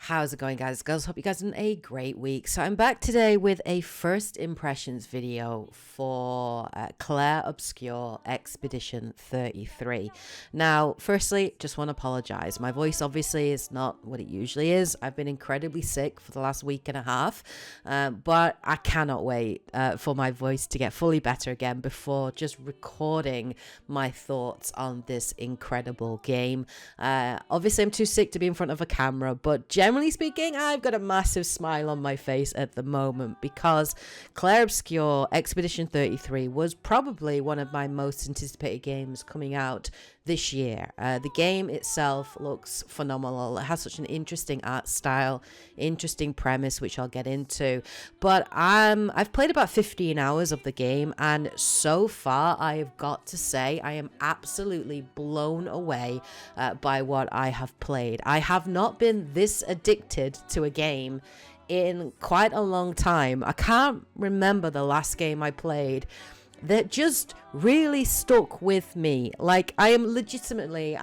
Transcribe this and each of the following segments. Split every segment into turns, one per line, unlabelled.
How's it going, guys? Girls, hope you guys had a great week. So I'm back today with a first impressions video for Clair Obscur Expedition 33. Now, firstly, just want to apologize. My voice obviously is not what it usually is. I've been incredibly sick for the last week and a half, but I cannot wait for my voice to get fully better again before just recording my thoughts on this incredible game. Obviously, I'm too sick to be in front of a camera, but generally speaking, I've got a massive smile on my face at the moment because Clair Obscur Expedition 33 was probably one of my most anticipated games coming out this year. The game itself looks phenomenal. It has such an interesting art style, interesting premise, which I'll get into. But I've played about 15 hours of the game, and so far I have got to say I am absolutely blown away by what I have played. I have not been this addicted to a game in quite a long time. I can't remember the last game I played that just really stuck with me. Like, I am legitimately,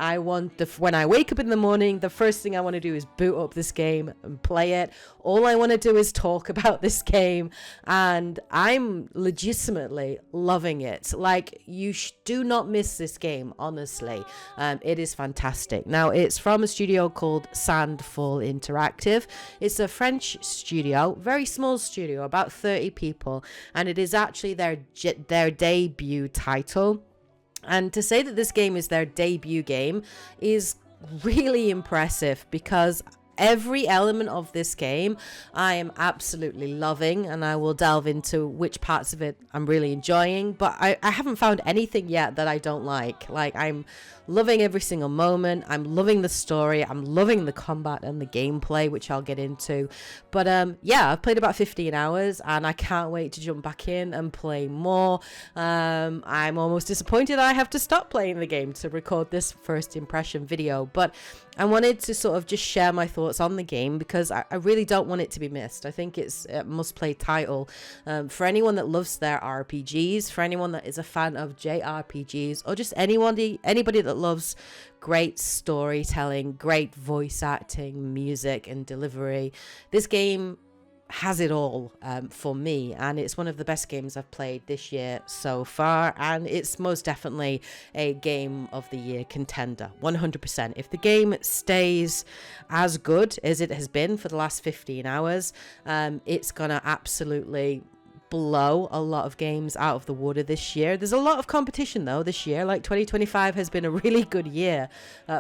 when I wake up in the morning, the first thing I want to do is boot up this game and play it. All I want to do is talk about this game, and I'm legitimately loving it. Like, you do not miss this game, honestly. It is fantastic. Now, it's from a studio called Sandfall Interactive. It's a French studio, very small studio, about 30 people, and it is actually their debut title. And to say that this game is their debut game is really impressive, because every element of this game I am absolutely loving, and I will delve into which parts of it I'm really enjoying, but I haven't found anything yet that I don't like. Like, I'm loving every single moment. I'm loving the story. I'm loving the combat and the gameplay, which I'll get into. But yeah, I've played about 15 hours and I can't wait to jump back in and play more. I'm almost disappointed I have to stop playing the game to record this first impression video, but I wanted to sort of just share my thoughts on the game because I really don't want it to be missed. I think it's a must-play title for anyone that loves their RPGs, for anyone that is a fan of JRPGs, or just anybody that loves great storytelling, great voice acting, music, and delivery. This game has it all for me, and it's one of the best games I've played this year so far, and it's most definitely a game of the year contender, 100%. If the game stays as good as it has been for the last 15 hours, it's gonna absolutely blow a lot of games out of the water this year. There's a lot of competition though this year. Like, 2025 has been a really good year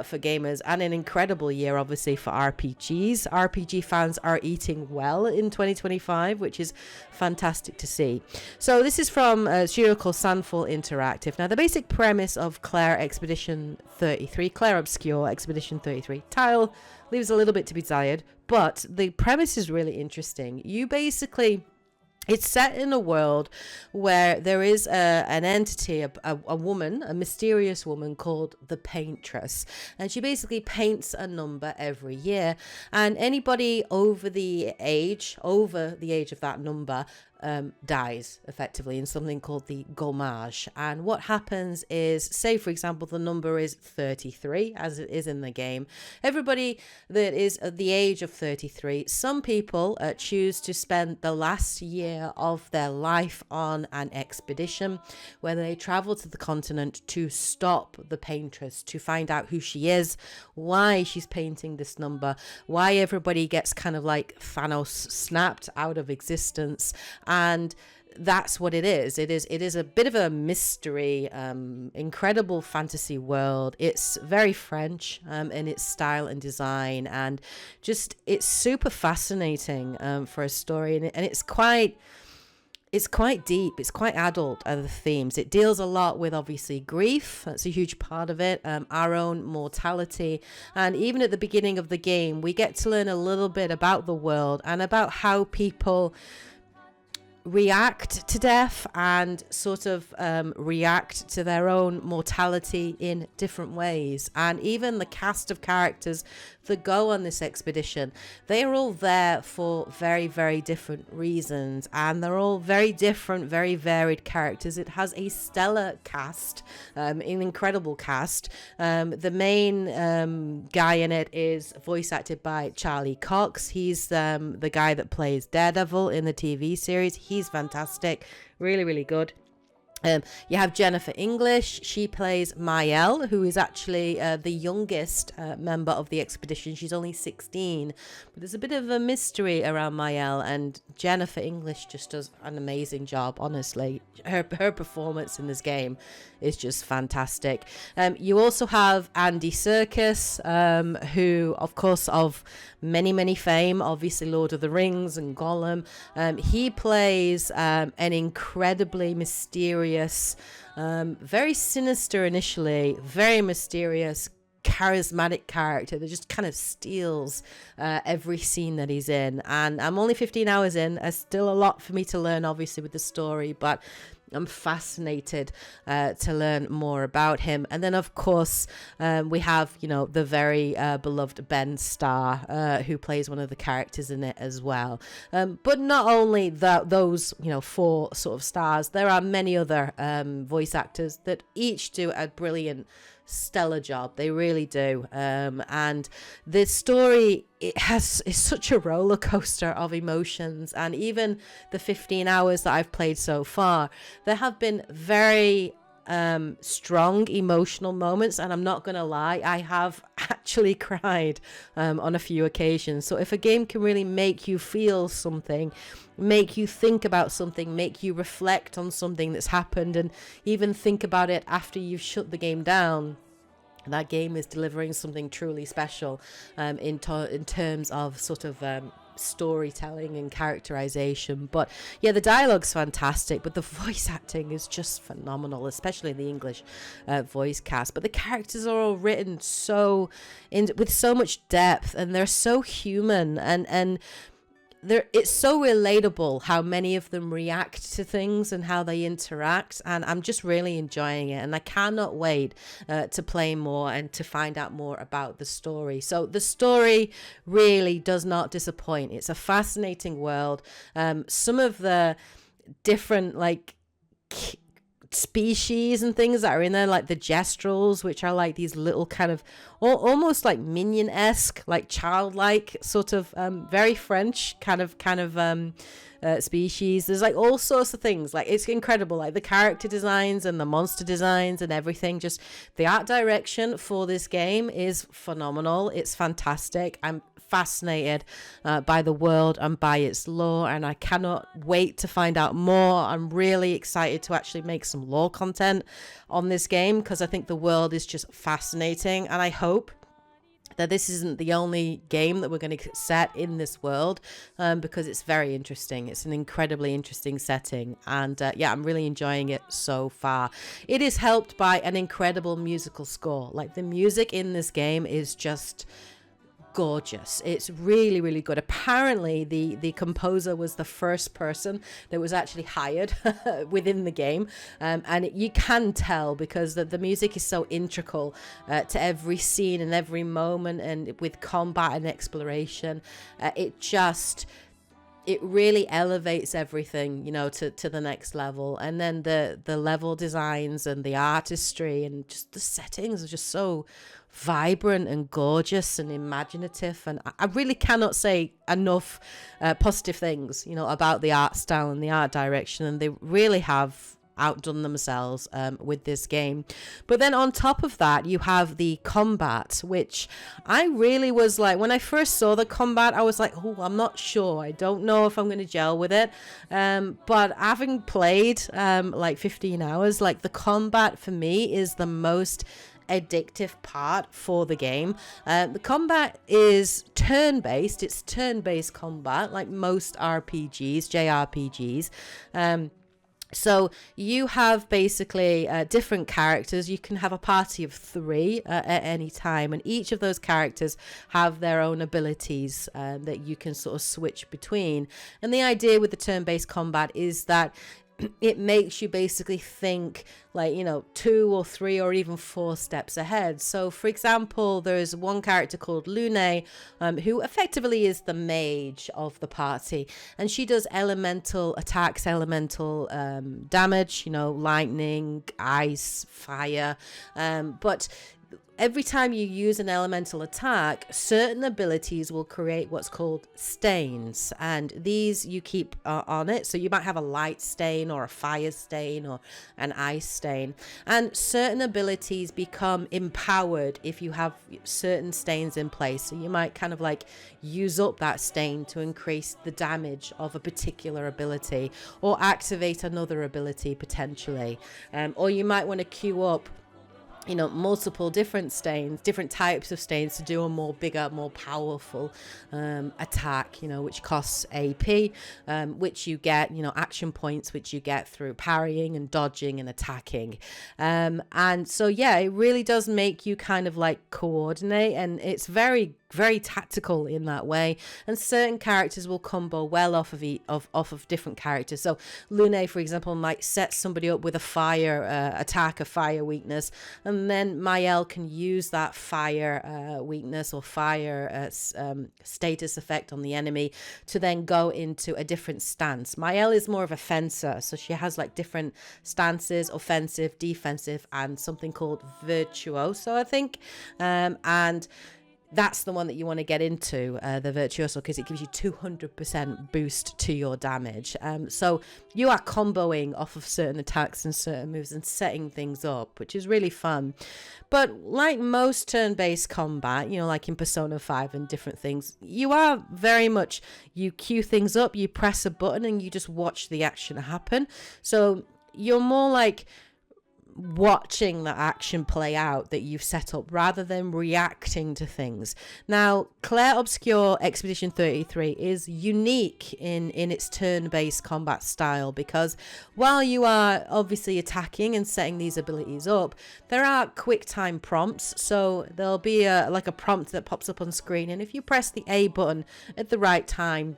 for gamers, and an incredible year obviously for RPGs. RPG fans are eating well in 2025, which is fantastic to see. So this is from a studio called Sandfall Interactive. Now, the basic premise of Clair Expedition 33, Clair Obscur Expedition 33 title leaves a little bit to be desired, but the premise is really interesting. It's set in a world where there is an entity, a woman, a mysterious woman called the Paintress, and she basically paints a number every year, and anybody over the age of that number dies effectively in something called the gommage. And what happens is, say for example the number is 33, as it is in the game. Everybody that is at the age of 33, some people choose to spend the last year of their life on an expedition where they travel to the continent to stop the Paintress, to find out who she is, why she's painting this number, why everybody gets kind of like Thanos snapped out of existence. And that's what it is. It is a bit of a mystery, incredible fantasy world. It's very French in its style and design, and just it's super fascinating for a story, and it's quite deep. It's quite adult, are the themes. It deals a lot with obviously grief. That's a huge part of it. Our own mortality. And even at the beginning of the game, we get to learn a little bit about the world and about how people react to death and sort of react to their own mortality in different ways. And even the cast of characters that go on this expedition, they are all there for very, very different reasons, and they're all very different, very varied characters. It has a stellar cast, an incredible cast. The main guy in it is voice acted by Charlie Cox. He's the guy that plays Daredevil in the TV series. He's fantastic, really, really good. You have Jennifer English. She plays Mael, who is actually the youngest member of the expedition. She's only 16, but there's a bit of a mystery around Mael, and Jennifer English just does an amazing job, honestly. Her performance in this game is just fantastic. You also have Andy Serkis, who, of course, of many fame, obviously Lord of the Rings and Gollum. He plays an incredibly mysterious, very sinister initially, very mysterious, charismatic character that just kind of steals every scene that he's in. And I'm only 15 hours in. There's still a lot for me to learn, obviously, with the story, but I'm fascinated to learn more about him. And then, of course, we have, the very beloved Ben Starr, who plays one of the characters in it as well. But not only those, 4 sort of stars, there are many other voice actors that each do a brilliant, stellar job. They really do. And the story, is such a roller coaster of emotions, and even the 15 hours that I've played so far, there have been very strong emotional moments, and I'm not gonna lie, I have actually cried on a few occasions. So if a game can really make you feel something, make you think about something, make you reflect on something that's happened, and even think about it after you've shut the game down, that game is delivering something truly special in terms of sort of storytelling and characterization. But yeah, the dialogue's fantastic, but the voice acting is just phenomenal, especially the English voice cast. But the characters are all written with so much depth, and they're so human, and it's so relatable how many of them react to things and how they interact, and I'm just really enjoying it, and I cannot wait to play more and to find out more about the story. So the story really does not disappoint. It's a fascinating world. Some of the different species and things that are in there, like the Gestrels, which are like these little kind of almost like minion-esque, like childlike sort of very French kind of species. There's like all sorts of things. Like, it's incredible, like the character designs and the monster designs and everything. Just the art direction for this game is phenomenal. It's fantastic. I'm fascinated by the world and by its lore, and I cannot wait to find out more. I'm really excited to actually make some lore content on this game, because I think the world is just fascinating, and I hope that this isn't the only game that we're going to set in this world, because it's very interesting. It's an incredibly interesting setting, and yeah, I'm really enjoying it so far. It is helped by an incredible musical score. Like, the music in this game is just gorgeous. It's really, really good. Apparently the composer was the first person that was actually hired within the game, and you can tell, because the music is so integral to every scene and every moment, and with combat and exploration, it really elevates everything, to the next level. And then the level designs and the artistry and just the settings are just so vibrant and gorgeous and imaginative, and I really cannot say enough positive things, about the art style and the art direction, and they really have outdone themselves with this game. But then on top of that, you have the combat, which I really was like, when I first saw the combat, I was like, oh, I'm not sure, I don't know if I'm going to gel with it, but having played 15 hours, like, the combat for me is the most addictive part for the game. The combat is turn-based. It's turn-based combat, like most JRPGs. So you have basically different characters. You can have a party of 3 at any time, and each of those characters have their own abilities that you can sort of switch between. And the idea with the turn-based combat is that it makes you basically think like, 2 or 3 or even 4 steps ahead. So for example, there's one character called Lune, who effectively is the mage of the party, and she does elemental attacks, elemental damage, lightning, ice, fire, but every time you use an elemental attack, certain abilities will create what's called stains, and these you keep on it. So you might have a light stain or a fire stain or an ice stain, and certain abilities become empowered if you have certain stains in place. So you might kind of like use up that stain to increase the damage of a particular ability or activate another ability potentially, or you might want to queue up multiple different stains, different types of stains to do a more bigger, more powerful attack, which costs AP, which you get, action points, which you get through parrying and dodging and attacking. And so, yeah, it really does make you kind of like coordinate, and it's very, very tactical in that way. And certain characters will combo well off of different characters. So Lune, for example, might set somebody up with a fire attack, a fire weakness, and then Mael can use that fire weakness or fire status effect on the enemy to then go into a different stance. Mael is more of a fencer, so she has like different stances: offensive, defensive, and something called virtuoso, I think. And that's the one that you want to get into, the virtuoso, because it gives you 200% boost to your damage. So you are comboing off of certain attacks and certain moves and setting things up, which is really fun. But like most turn-based combat, like in Persona 5 and different things, you are very much, you queue things up, you press a button and you just watch the action happen. So you're more like watching the action play out that you've set up rather than reacting to things. Now, Clair Obscur Expedition 33 is unique in its turn-based combat style, because while you are obviously attacking and setting these abilities up, there are quick time prompts. So there'll be a prompt that pops up on screen, and if you press the A button at the right time,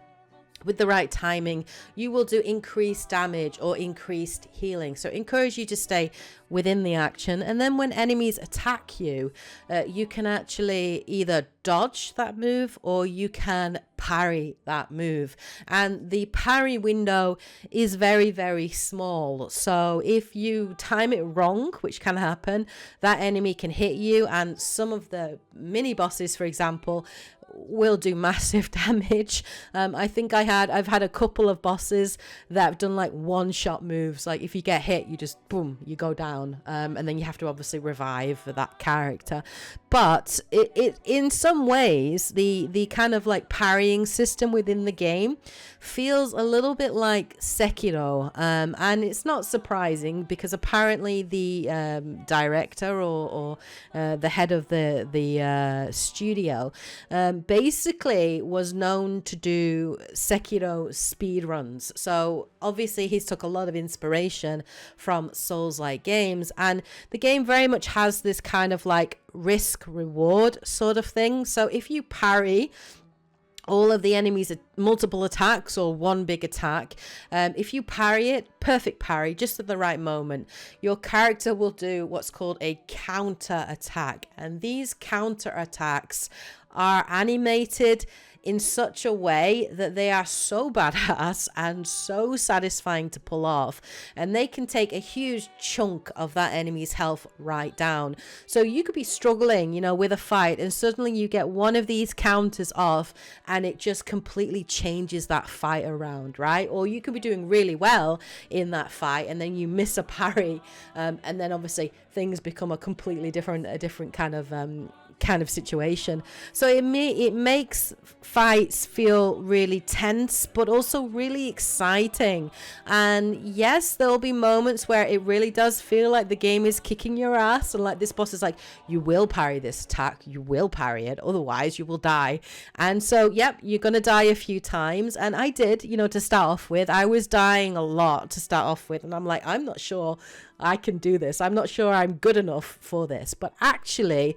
with the right timing, you will do increased damage or increased healing. So encourage you to stay within the action, and then when enemies attack you, you can actually either dodge that move or you can parry that move. And the parry window is very, very small, so if you time it wrong, which can happen, that enemy can hit you, and some of the mini bosses, for example, will do massive damage. I think I've had a couple of bosses that have done like one-shot moves. Like if you get hit, you just boom, you go down, and then you have to obviously revive for that character. But it in some ways, the kind of like parrying system within the game feels a little bit like Sekiro, and it's not surprising, because apparently the director or the head of the studio basically was known to do Sekiro speed runs. So obviously he's took a lot of inspiration from Souls-like games, and the game very much has this kind of like risk reward sort of thing. So if you parry all of the enemies' multiple attacks or one big attack, if you parry it, perfect parry, just at the right moment, your character will do what's called a counter attack. And these counter attacks are animated in such a way that they are so badass and so satisfying to pull off, and they can take a huge chunk of that enemy's health right down. So you could be struggling, with a fight, and suddenly you get one of these counters off and it just completely changes that fight around, right? Or you could be doing really well in that fight and then you miss a parry, and then obviously things become a completely different kind of situation. So it makes fights feel really tense, but also really exciting. And yes, there'll be moments where it really does feel like the game is kicking your ass, and like this boss is like, you will parry this attack, you will parry it, otherwise you will die. And so yep, you're gonna die a few times, and I did, to start off with. I was dying a lot to start off with, and I'm like, I'm not sure I can do this. I'm not sure I'm good enough for this. But actually,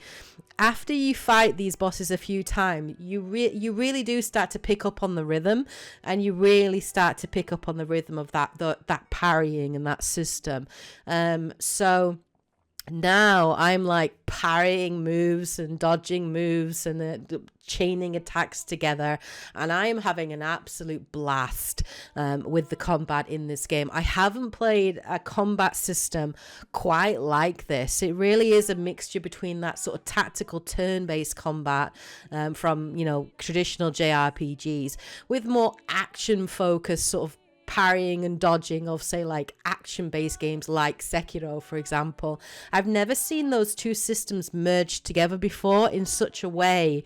after you fight these bosses a few times, you really do start to pick up on the rhythm, and you really start to pick up on the rhythm of that parrying and that system. So now I'm like parrying moves and dodging moves and chaining attacks together, and I am having an absolute blast with the combat in this game. I haven't played a combat system quite like this. It really is a mixture between that sort of tactical turn-based combat from, you know, traditional JRPGs with more action-focused sort of parrying and dodging of, say, like action-based games like Sekiro, for example. I've never seen those two systems merged together before in such a way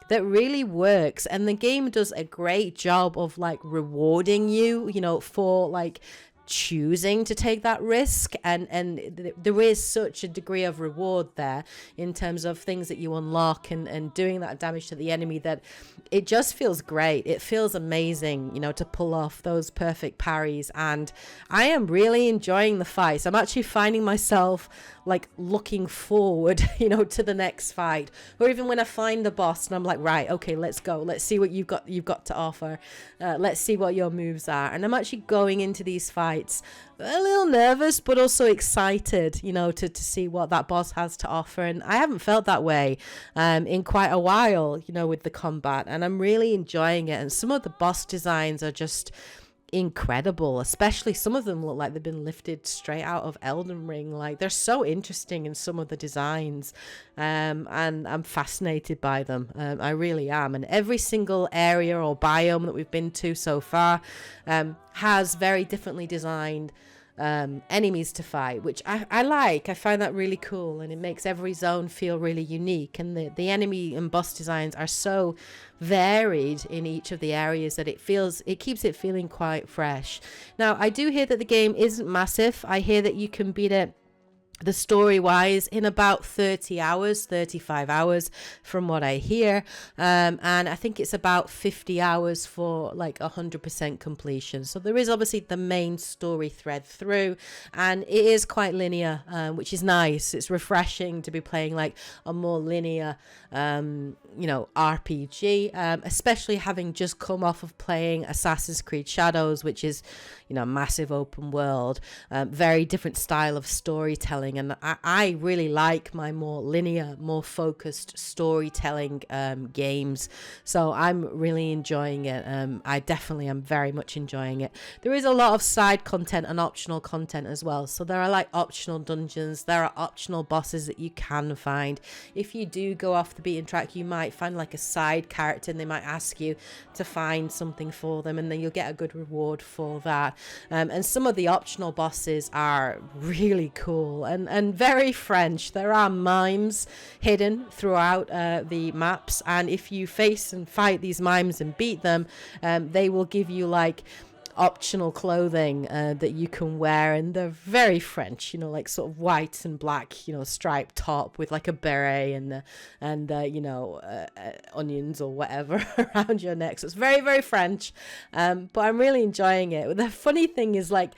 that really works, and the game does a great job of like rewarding you, you know, for like choosing to take that risk, and there is such a degree of reward there in terms of things that you unlock and doing that damage to the enemy, that it just feels great. It feels amazing, you know, to pull off those perfect parries, and I am really enjoying the fights. I'm actually finding myself like looking forward, you know, to the next fight, or even when I find the boss and I'm like, right, okay, let's go, let's see what you've got to offer, let's see what your moves are. And I'm actually going into these fights a little nervous but also excited, you know, to see what that boss has to offer. And I haven't felt that way in quite a while, you know, with the combat, and I'm really enjoying it. And some of the boss designs are just incredible, especially some of them look like they've been lifted straight out of Elden Ring. Like, they're so interesting in some of the designs, and I'm fascinated by them. I really am. And every single area or biome that we've been to so far has very differently designed enemies to fight, which I like. I find that really cool, and it makes every zone feel really unique, and the enemy and boss designs are so varied in each of the areas that it keeps it feeling quite fresh. Now, I do hear that the game isn't massive. I hear that you can beat it, the story wise, in about 30 hours, 35 hours from what I hear, and I think it's about 50 hours for like 100% completion. So there is obviously the main story thread through, and it is quite linear, which is nice. It's refreshing to be playing like a more linear you know, RPG, especially having just come off of playing Assassin's Creed Shadows, which is, you know, massive open world, very different style of storytelling. And I really like my more linear, more focused storytelling games. So I'm really enjoying it. I definitely am very much enjoying it. There is a lot of side content and optional content as well. So there are like optional dungeons, there are optional bosses that you can find. If you do go off the beaten track, you might find like a side character, and they might ask you to find something for them, and then you'll get a good reward for that. And some of the optional bosses are really cool and very French. There are mimes hidden throughout the maps, and if you face and fight these mimes and beat them, they will give you like optional clothing that you can wear, and they're very French, you know, like sort of white and black, you know, striped top with like a beret and you know, onions or whatever around your neck. So it's very, very French, but I'm really enjoying it. The funny thing is, like,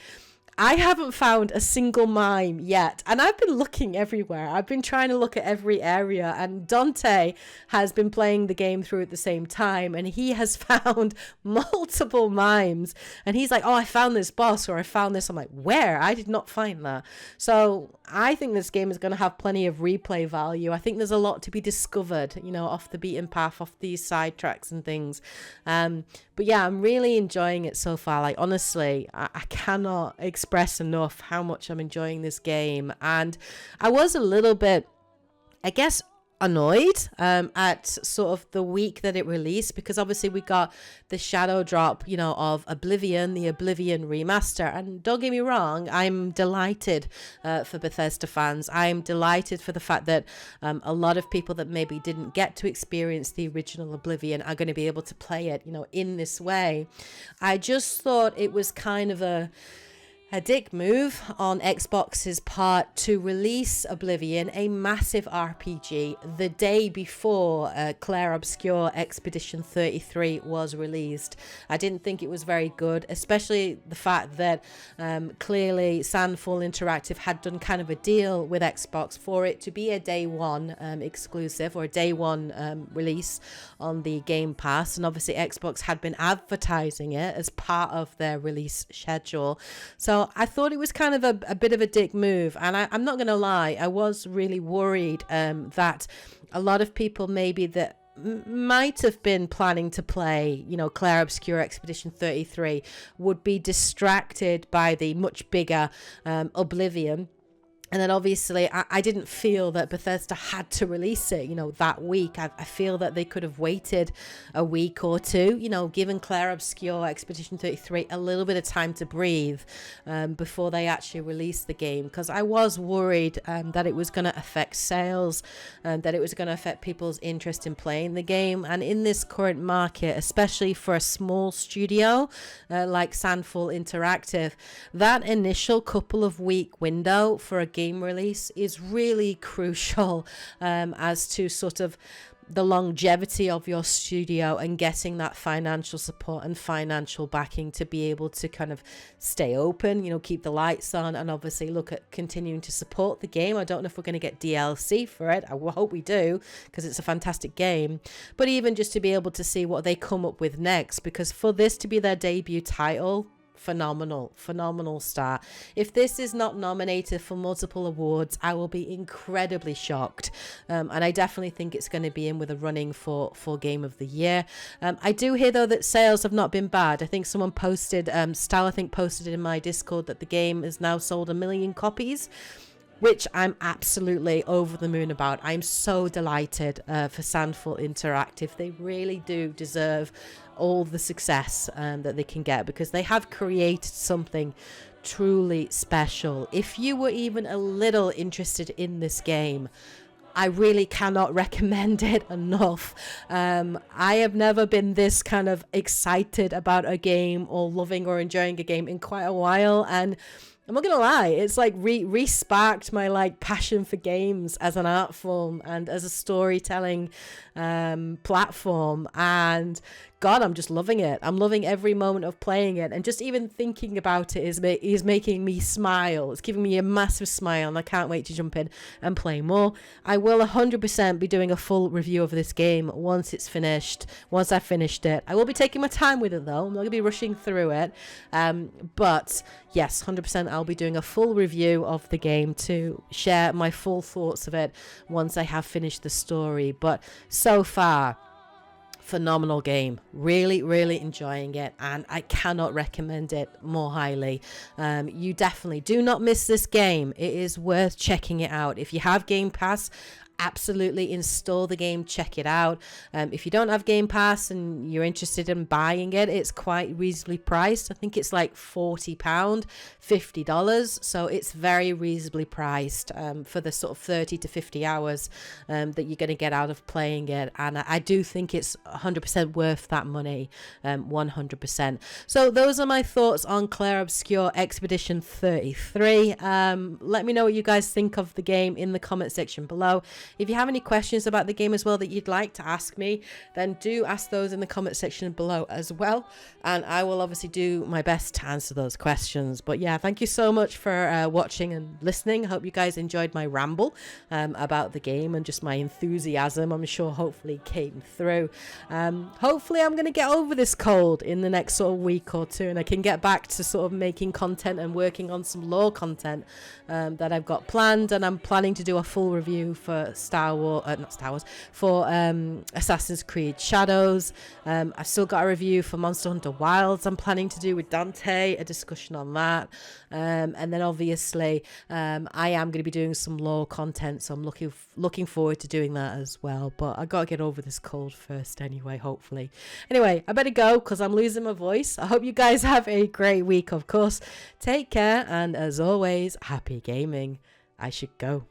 I haven't found a single mime yet, and I've been looking everywhere. I've been trying to look at every area, and Dante has been playing the game through at the same time, and he has found multiple mimes, and he's like, oh, I found this boss, or I found this. I'm like, where? I did not find that. So I think this game is going to have plenty of replay value. I think there's a lot to be discovered, you know, off the beaten path, off these side tracks and things. But yeah, I'm really enjoying it so far. Like, honestly, I cannot express enough how much I'm enjoying this game. And I was a little bit, I guess, annoyed at sort of the week that it released, because obviously we got the shadow drop, you know, of Oblivion, the Oblivion remaster. And don't get me wrong, I'm delighted for Bethesda fans. I'm delighted for the fact that a lot of people that maybe didn't get to experience the original Oblivion are going to be able to play it, you know, in this way. I just thought it was kind of a A dick move on Xbox's part to release Oblivion, a massive RPG, the day before Clair Obscur Expedition 33 was released. I didn't think it was very good, especially the fact that clearly Sandfall Interactive had done kind of a deal with Xbox for it to be a day one exclusive, or a day one release on the Game Pass. And obviously Xbox had been advertising it as part of their release schedule. So I thought it was kind of a bit of a dick move, and I'm not going to lie, I was really worried that a lot of people maybe that might have been planning to play, you know, Clair Obscur Expedition 33 would be distracted by the much bigger Oblivion. And then obviously I didn't feel that Bethesda had to release it, you know, that week. I feel that they could have waited a week or two, you know, given Clair Obscur Expedition 33 a little bit of time to breathe before they actually released the game. Because I was worried that it was going to affect sales, that it was going to affect people's interest in playing the game. And in this current market, especially for a small studio like Sandfall Interactive, that initial couple of week window for a game release is really crucial as to sort of the longevity of your studio and getting that financial support and financial backing to be able to kind of stay open, you know, keep the lights on, and obviously look at continuing to support the game. I don't know if we're going to get DLC for it. I hope we do, because it's a fantastic game. But even just to be able to see what they come up with next, because for this to be their debut title, phenomenal start. If this is not nominated for multiple awards, I will be incredibly shocked, and I definitely think it's going to be in with a running for Game of the Year. I do hear though that sales have not been bad. I think someone posted, Stal I think posted in my Discord, that the game has now sold 1 million copies, which I'm absolutely over the moon about. I'm so delighted for Sandfall Interactive. They really do deserve all the success that they can get, because they have created something truly special. If you were even a little interested in this game, I really cannot recommend it enough. I have never been this kind of excited about a game or loving or enjoying a game in quite a while, and I'm not gonna lie, it's like re-sparked my like passion for games as an art form and as a storytelling platform. And God, I'm just loving it. I'm loving every moment of playing it, and just even thinking about it is making me smile. It's giving me a massive smile, and I can't wait to jump in and play more. I will 100% be doing a full review of this game once it's finished, once I've finished it. I will be taking my time with it though. I'm not gonna be rushing through it, but yes, 100% I'll be doing a full review of the game to share my full thoughts of it once I have finished the story. But so far, phenomenal game. Really enjoying it, and I cannot recommend it more highly. You definitely do not miss this game. It is worth checking it out. If you have Game Pass, absolutely install the game, check it out. If you don't have Game Pass and you're interested in buying it, it's quite reasonably priced. I think it's like £40, $50, so it's very reasonably priced for the sort of 30 to 50 hours that you're going to get out of playing it, and I do think it's 100% worth that money, 100%. So those are my thoughts on Clair Obscur Expedition 33. Let me know what you guys think of the game in the comment section below. If you have any questions about the game as well that you'd like to ask me, then do ask those in the comment section below as well, and I will obviously do my best to answer those questions. But yeah, thank you so much for watching and listening. I hope you guys enjoyed my ramble about the game, and just my enthusiasm, I'm sure, hopefully came through. Hopefully I'm going to get over this cold in the next sort of week or two, and I can get back to sort of making content and working on some lore content that I've got planned. And I'm planning to do a full review for Assassin's Creed Shadows. I've still got a review for Monster Hunter Wilds I'm planning to do with Dante, a discussion on that. And then obviously I am going to be doing some lore content, so I'm looking forward to doing that as well. But I got to get over this cold first anyway, hopefully. Anyway, I better go because I'm losing my voice. I hope you guys have a great week, of course. Take care, and as always, happy gaming. I should go.